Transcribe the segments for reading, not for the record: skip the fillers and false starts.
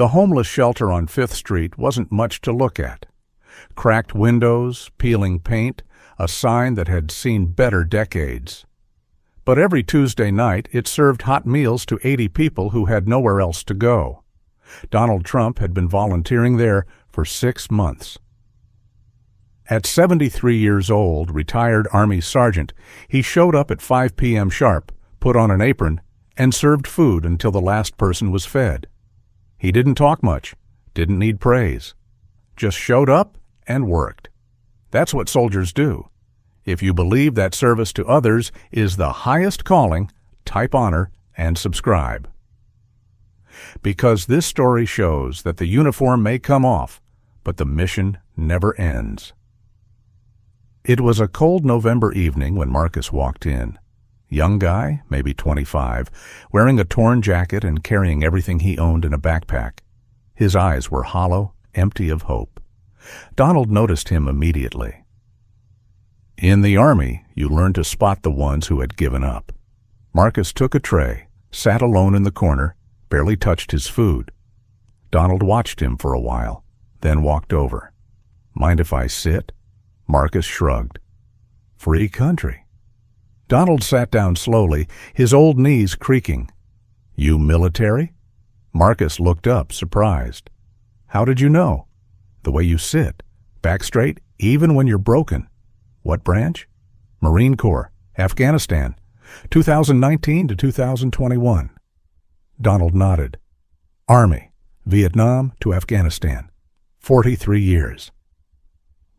The homeless shelter on 5th Street wasn't much to look at. Cracked windows, peeling paint, a sign that had seen better decades. But every Tuesday night it served hot meals to 80 people who had nowhere else to go. Donald Trump had been volunteering there for 6 months. At 73 years old, retired Army sergeant, he showed up at 5 p.m. sharp, put on an apron, and served food until the last person was fed. He didn't talk much, didn't need praise. Just showed up and worked. That's what soldiers do. If you believe that service to others is the highest calling, type honor and subscribe. Because this story shows that the uniform may come off, but the mission never ends. It was a cold November evening when Marcus walked in. Young guy, maybe 25, wearing a torn jacket and carrying everything he owned in a backpack. His eyes were hollow, empty of hope. Donald noticed him immediately. In the Army, you learn to spot the ones who had given up. Marcus took a tray, sat alone in the corner, barely touched his food. Donald watched him for a while, then walked over. Mind if I sit? Marcus shrugged. Free country. Donald sat down slowly, his old knees creaking. You military? Marcus looked up, surprised. How did you know? The way you sit. Back straight, even when you're broken. What branch? Marine Corps, Afghanistan, 2019 to 2021. Donald nodded. Army, Vietnam to Afghanistan, 43 years.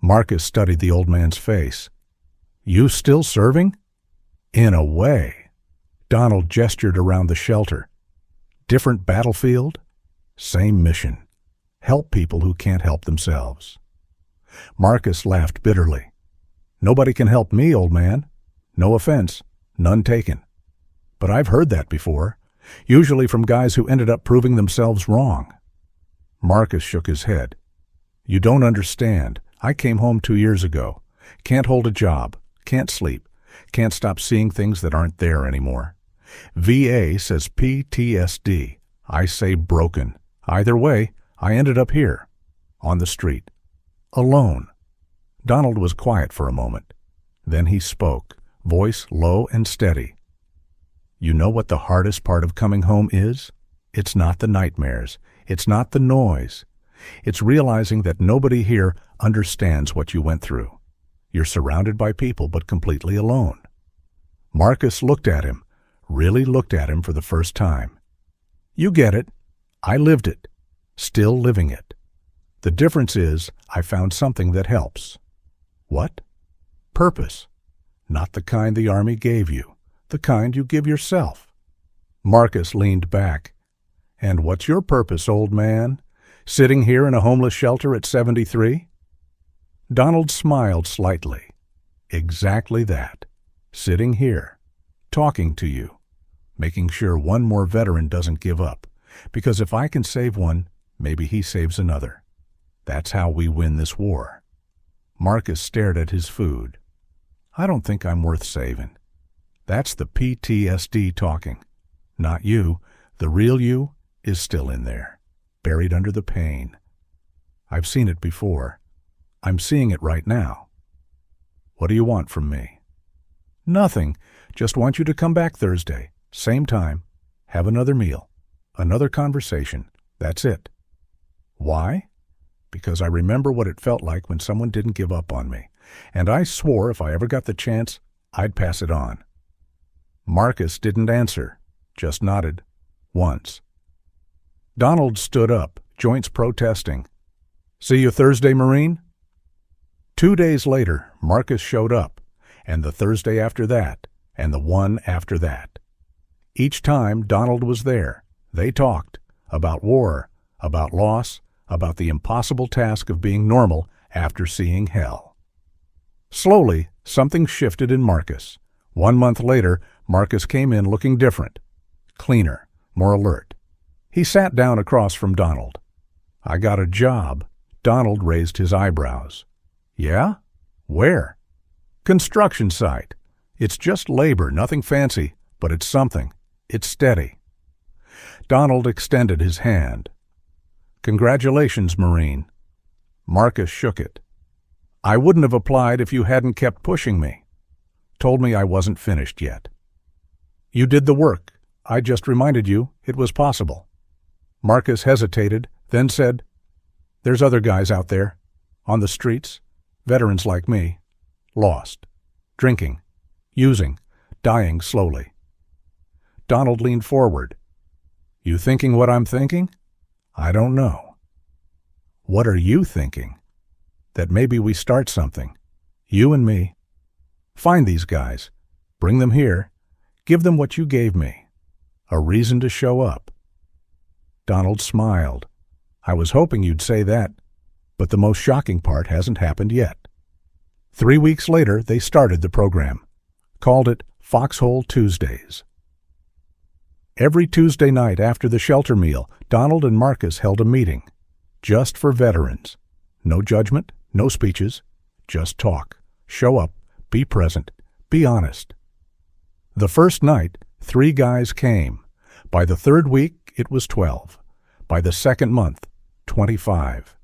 Marcus studied the old man's face. You still serving? In a way. Donald gestured around the shelter. Different battlefield, same mission. Help people who can't help themselves. Marcus laughed bitterly. Nobody can help me, old man. No offense, none taken. But I've heard that before, usually from guys who ended up proving themselves wrong. Marcus shook his head. You don't understand. I came home 2 years ago. Can't hold a job. Can't sleep. Can't stop seeing things that aren't there anymore. VA says PTSD. I say broken. Either way, I ended up here, on the street, alone. Donald was quiet for a moment. Then he spoke, voice low and steady. You know what the hardest part of coming home is? It's not the nightmares. It's not the noise. It's realizing that nobody here understands what you went through. You're surrounded by people, but completely alone. Marcus looked at him, really looked at him for the first time. You get it. I lived it. Still living it. The difference is I found something that helps. What? Purpose. Not the kind the Army gave you, the kind you give yourself. Marcus leaned back. And what's your purpose, old man? Sitting here in a homeless shelter at 73? Donald smiled slightly. Exactly that. Sitting here, talking to you, making sure one more veteran doesn't give up. Because if I can save one, maybe he saves another. That's how we win this war. Marcus stared at his food. I don't think I'm worth saving. That's the PTSD talking. Not you. The real you is still in there, buried under the pain. I've seen it before. I'm seeing it right now. What do you want from me? Nothing. Just want you to come back Thursday, same time, have another meal, another conversation. That's it. Why? Because I remember what it felt like when someone didn't give up on me, and I swore if I ever got the chance, I'd pass it on. Marcus didn't answer, just nodded, once. Donald stood up, joints protesting. See you Thursday, Marine? 2 days later, Marcus showed up, and the Thursday after that, and the one after that. Each time Donald was there, they talked about war, about loss, about the impossible task of being normal after seeing hell. Slowly, something shifted in Marcus. 1 month later, Marcus came in looking different, cleaner, more alert. He sat down across from Donald. I got a job. Donald raised his eyebrows. Yeah? Where? Construction site. It's just labor, nothing fancy, but it's something. It's steady. Donald extended his hand. "Congratulations, Marine." Marcus shook it. "I wouldn't have applied if you hadn't kept pushing me. Told me I wasn't finished yet." "You did the work. I just reminded you it was possible." Marcus hesitated, then said, "There's other guys out there, on the streets, veterans like me, lost, drinking, using, dying slowly." Donald leaned forward. "You thinking what I'm thinking? I don't know." "What are you thinking?" "That maybe we start something, you and me. Find these guys, bring them here, give them what you gave me, a reason to show up." Donald smiled. "I was hoping you'd say that, but the most shocking part hasn't happened yet." 3 weeks later, they started the program, called it Foxhole Tuesdays. Every Tuesday night after the shelter meal, Donald and Marcus held a meeting, just for veterans. No judgment, no speeches, just talk. Show up, be present, be honest. The first night, 3 guys came. By the third week, it was 12. By the second month, 25.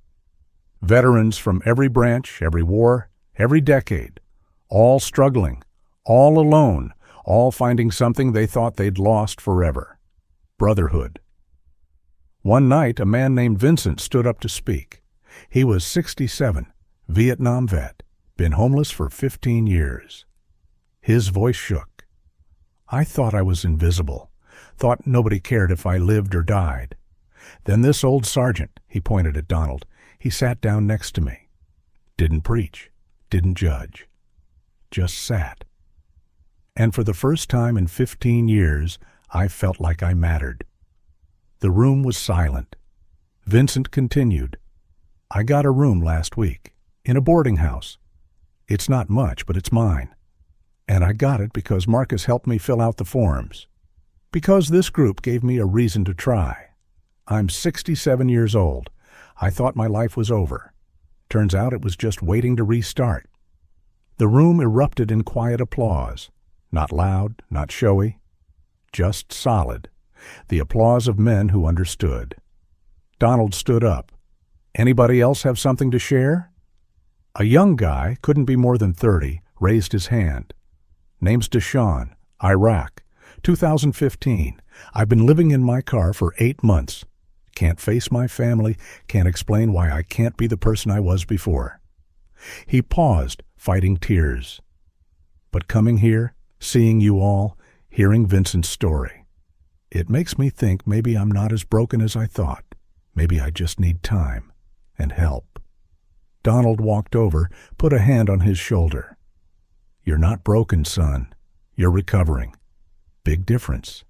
Veterans from every branch, every war, every decade, all struggling, all alone, all finding something they thought they'd lost forever: brotherhood. One night, a man named Vincent stood up to speak. He was 67, Vietnam vet, been homeless for 15 years. His voice shook. "I thought I was invisible, thought nobody cared if I lived or died. Then this old sergeant," he pointed at Donald, "he sat down next to me. Didn't preach, didn't judge, just sat. And for the first time in 15 years, I felt like I mattered." The room was silent. Vincent continued, "I got a room last week, in a boarding house. It's not much, but it's mine. And I got it because Marcus helped me fill out the forms. Because this group gave me a reason to try. I'm 67 years old. I thought my life was over. Turns out it was just waiting to restart." The room erupted in quiet applause. Not loud, not showy, just solid. The applause of men who understood. Donald stood up. "Anybody else have something to share?" A young guy, couldn't be more than 30, raised his hand. "Name's Deshaun, Iraq, 2015. I've been living in my car for 8 months. Can't face my family, can't explain why I can't be the person I was before." He paused, fighting tears. "But coming here, seeing you all, hearing Vincent's story, it makes me think maybe I'm not as broken as I thought. Maybe I just need time and help." Donald walked over, put a hand on his shoulder. "You're not broken, son. You're recovering. Big difference.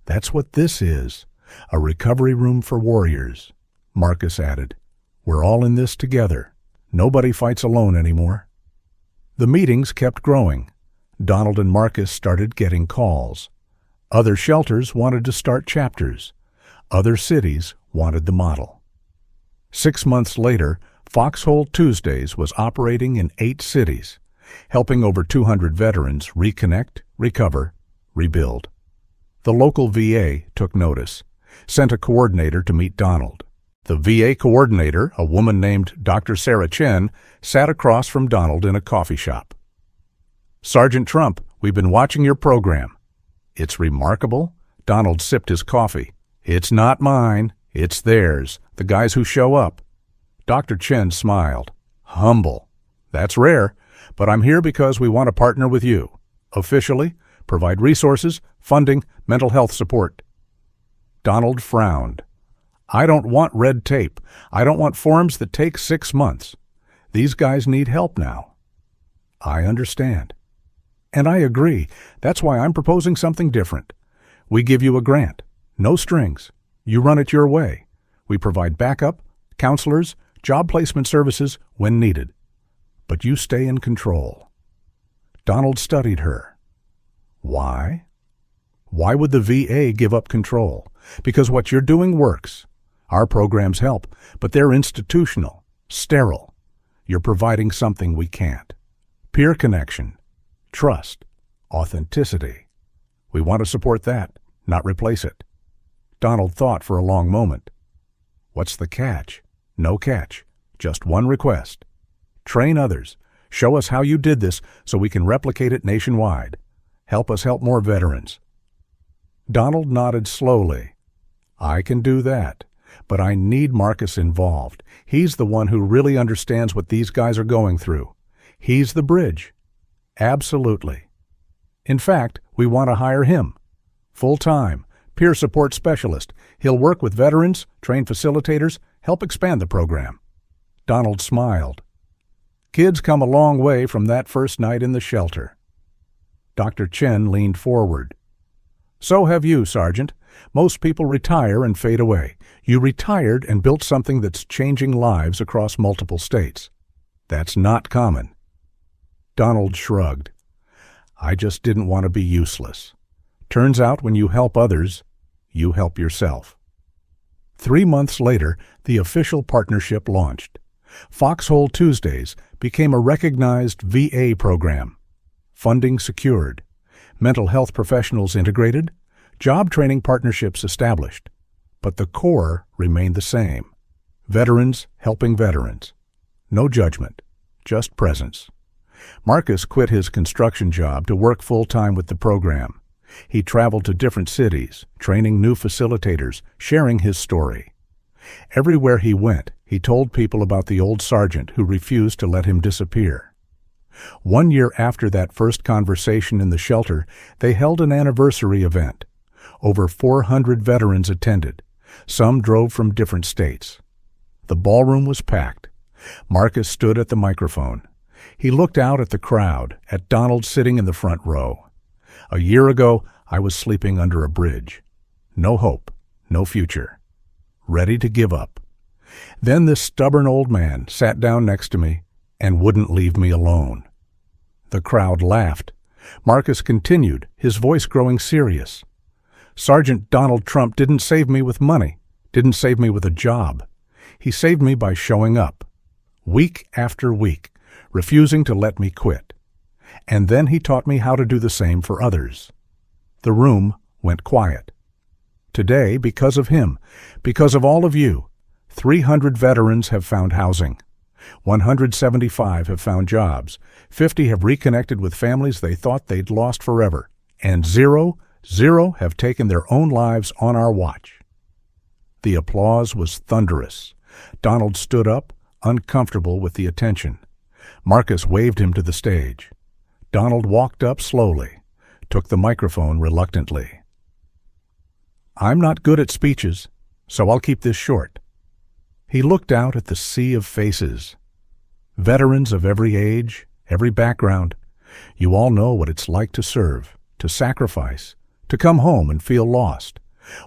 That's what this is, a recovery room for warriors." Marcus added, "We're all in this together. Nobody fights alone anymore." The meetings kept growing. Donald and Marcus started getting calls. Other shelters wanted to start chapters. Other cities wanted the model. 6 months later, Foxhole Tuesdays was operating in 8 cities, helping over 200 veterans reconnect, recover, rebuild. The local VA took notice, sent a coordinator to meet Donald. The VA coordinator, a woman named Dr. Sarah Chen, sat across from Donald in a coffee shop. "Sergeant Trump, we've been watching your program." "It's remarkable." Donald sipped his coffee. "It's not mine. It's theirs, the guys who show up." Dr. Chen smiled. "Humble. That's rare, but I'm here because we want to partner with you. Officially, provide resources, funding, mental health support." Donald frowned. "I don't want red tape. I don't want forms that take 6 months. These guys need help now." "I understand." "And I agree. That's why I'm proposing something different. We give you a grant. No strings. You run it your way. We provide backup, counselors, job placement services when needed. But you stay in control." Donald studied her. "Why?" "Why would the VA give up control? Because what you're doing works. Our programs help, but they're institutional, sterile. You're providing something we can't. Peer connection, trust, authenticity. We want to support that, not replace it." Donald thought for a long moment. What's the catch? No catch. Just one request. Train others. Show us how you did this so we can replicate it nationwide. Help us help more veterans. Donald nodded slowly. I can do that, but I need Marcus involved. He's the one who really understands what these guys are going through. He's the bridge. Absolutely. In fact, we want to hire him. Full-time, peer support specialist. He'll work with veterans, train facilitators, help expand the program. Donald smiled. Kids come a long way from that first night in the shelter. Dr. Chen leaned forward. So have you, Sergeant. Most people retire and fade away. You retired and built something that's changing lives across multiple states. That's not common. Donald shrugged. I just didn't want to be useless. Turns out when you help others, you help yourself. 3 months later, the official partnership launched. Foxhole Tuesdays became a recognized VA program. Funding secured. Mental health professionals integrated. Job training partnerships established. But the core remained the same. Veterans helping veterans. No judgment, just presence. Marcus quit his construction job to work full-time with the program. He traveled to different cities, training new facilitators, sharing his story. Everywhere he went, he told people about the old sergeant who refused to let him disappear. 1 year after that first conversation in the shelter, they held an anniversary event. Over 400 veterans attended. Some drove from different states. The ballroom was packed. Marcus stood at the microphone. He looked out at the crowd, at Donald sitting in the front row. A year ago, I was sleeping under a bridge. No hope, no future. Ready to give up. Then this stubborn old man sat down next to me and wouldn't leave me alone. The crowd laughed. Marcus continued, his voice growing serious. Sergeant Donald Trump didn't save me with money, didn't save me with a job. He saved me by showing up, week after week, refusing to let me quit. And then he taught me how to do the same for others. The room went quiet. Today, because of him, because of all of you, 300 veterans have found housing. 175 have found jobs. 50 have reconnected with families they thought they'd lost forever. And zero have taken their own lives on our watch. The applause was thunderous. Donald stood up, uncomfortable with the attention. Marcus waved him to the stage. Donald walked up slowly, took the microphone reluctantly. I'm not good at speeches, so I'll keep this short. He looked out at the sea of faces. Veterans of every age, every background. You all know what it's like to serve, to sacrifice, to come home and feel lost.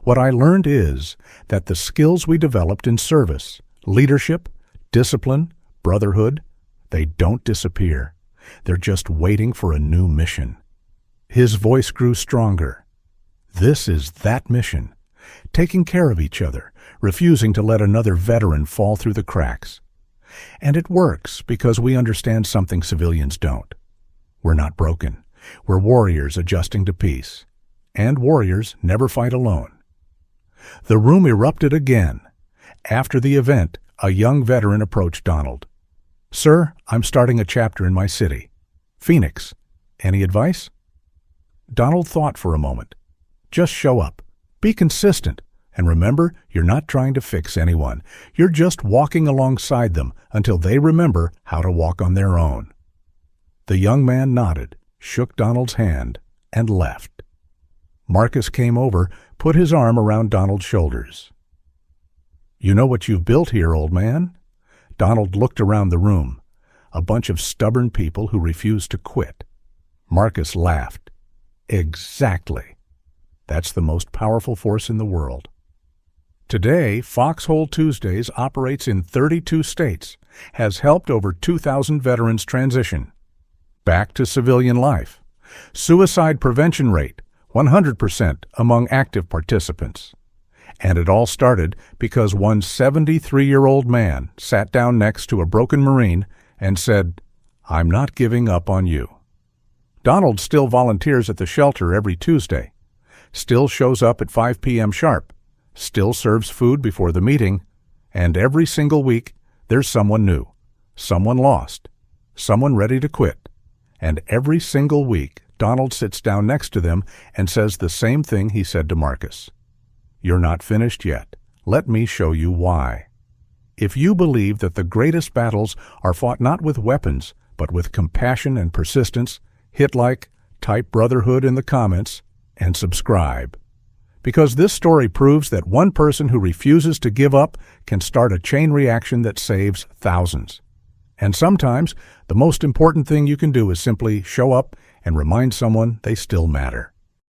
What I learned is that the skills we developed in service, leadership, discipline, brotherhood, they don't disappear. They're just waiting for a new mission. His voice grew stronger. This is that mission, taking care of each other, refusing to let another veteran fall through the cracks. And it works because we understand something civilians don't. We're not broken. We're warriors adjusting to peace. And warriors never fight alone. The room erupted again. After the event, a young veteran approached Donald. Sir, I'm starting a chapter in my city. Phoenix. Any advice? Donald thought for a moment. Just show up. Be consistent. And remember, you're not trying to fix anyone. You're just walking alongside them until they remember how to walk on their own. The young man nodded, shook Donald's hand, and left. Marcus came over, put his arm around Donald's shoulders. You know what you've built here, old man? Donald looked around the room. A bunch of stubborn people who refused to quit. Marcus laughed. Exactly. That's the most powerful force in the world. Today, Foxhole Tuesdays operates in 32 states, has helped over 2,000 veterans transition back to civilian life. Suicide prevention rate, 100% among active participants. And it all started because one 73-year-old man sat down next to a broken Marine and said, I'm not giving up on you. Donald still volunteers at the shelter every Tuesday, still shows up at 5 p.m. sharp, still serves food before the meeting, And every single week, there's someone new, someone lost, someone ready to quit. And every single week, Donald sits down next to them and says the same thing he said to Marcus. You're not finished yet. Let me show you why. If you believe that the greatest battles are fought not with weapons, but with compassion and persistence, hit like, type brotherhood in the comments, and subscribe. Because this story proves that one person who refuses to give up can start a chain reaction that saves thousands. And sometimes, the most important thing you can do is simply show up and remind someone they still matter.